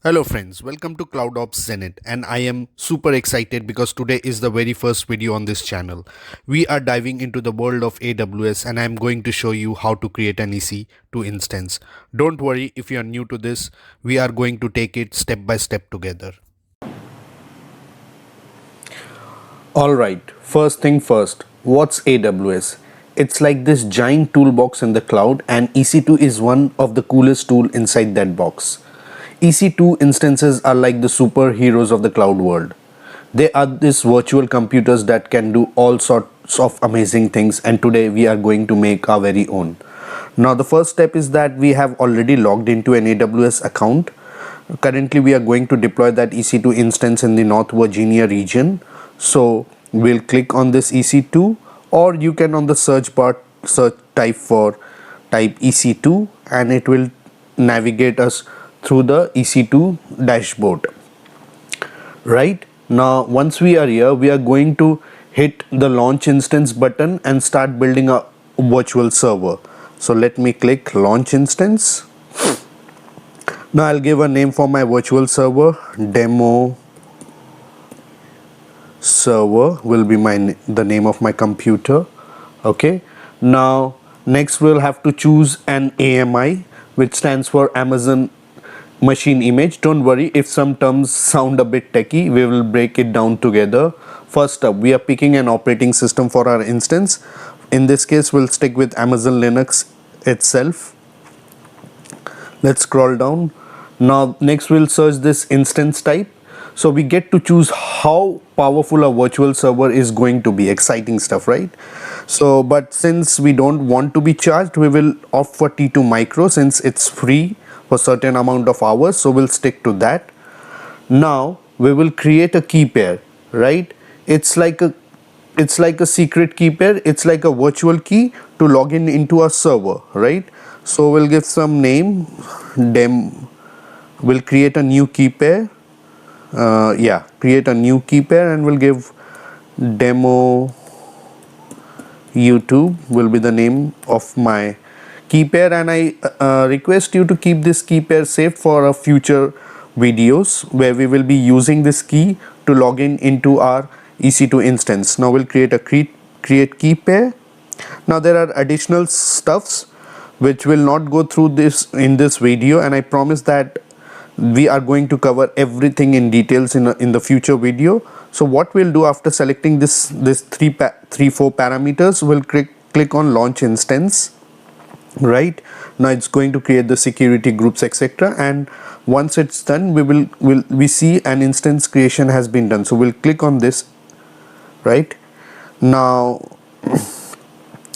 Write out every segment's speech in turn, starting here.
Hello friends, welcome to CloudOps Zenith, and I am super excited because today is the very first video on this channel. We are diving into the world of AWS and I am going to show you how to create an EC2 instance. Don't worry if you are new to this, we are going to take it step by step together. Alright, first thing first, what's AWS? It's like this giant toolbox in the cloud, and EC2 is one of the coolest tool inside that box. EC2 instances are like the superheroes of the cloud world. They are these virtual computers that can do all sorts of amazing things, and today we are going to make our very own. Now the first step is that we have already logged into an AWS account. Currently we are going to deploy that EC2 instance in the North Virginia region. So we'll click on this EC2, or you can on the search bar type EC2 and it will navigate us through the EC2 dashboard. Right now, once we are here, we are going to hit the launch instance button and start building a virtual server. So let me click launch instance. Now I'll give a name for my virtual server. Demo server will be the name of my computer. Okay, now next we'll have to choose an AMI, which stands for Amazon Machine Image. Don't worry if some terms sound a bit techy, we will break it down together. First up, we are picking an operating system for our instance. In this case, we'll stick with Amazon Linux itself. Let's scroll down. Now next we'll search this instance type. So we get to choose how powerful a virtual server is going to be. Exciting stuff, right? So but since we don't want to be charged, we will opt for T2 micro since it's free for certain amount of hours, so we'll stick to that. Now we will create a key pair, right? It's like a secret key pair. It's like a virtual key to log in into our server, right? So we'll give some name. We'll create a new key pair. Create a new key pair and we'll give demo YouTube will be the name of my key pair, and I request you to keep this key pair saved for a future videos where we will be using this key to log in into our EC2 instance. Now we'll create a create key pair. Now there are additional stuffs which will not go through this in this video, and I promise that we are going to cover everything in details in the future video. So what we'll do after selecting this four parameters, we'll click on launch instance. Right now it's going to create the security groups, etc., and once it's done, we see an instance creation has been done. So we'll click on this. Right now,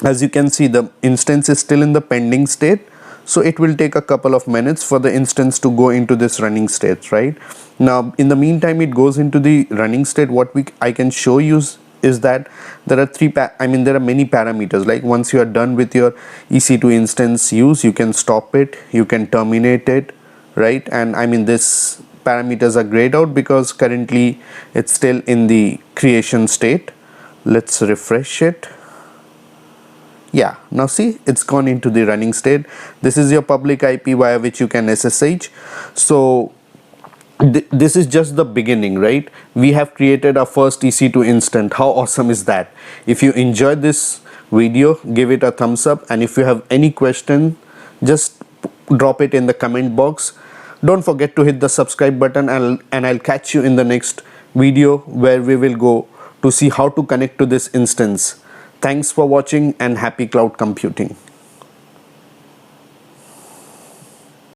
as you can see, the instance is still in the pending state, so it will take a couple of minutes for the instance to go into this running state. Right now, in the meantime it goes into the running state. What I can show you is that there are there are many parameters. Like once you are done with your EC2 instance use, you can stop it, you can terminate it, right? And this parameters are grayed out because currently it's still in the creation state. Let's refresh it. Yeah, now see, it's gone into the running state. This is your public IP via which you can SSH. So this is just the beginning, right? We have created our first EC2 instance. How awesome is that? If you enjoyed this video, give it a thumbs up, and if you have any question, just drop it in the comment box. Don't forget to hit the subscribe button, and I'll catch you in the next video where we will go to see how to connect to this instance. Thanks for watching and happy cloud computing.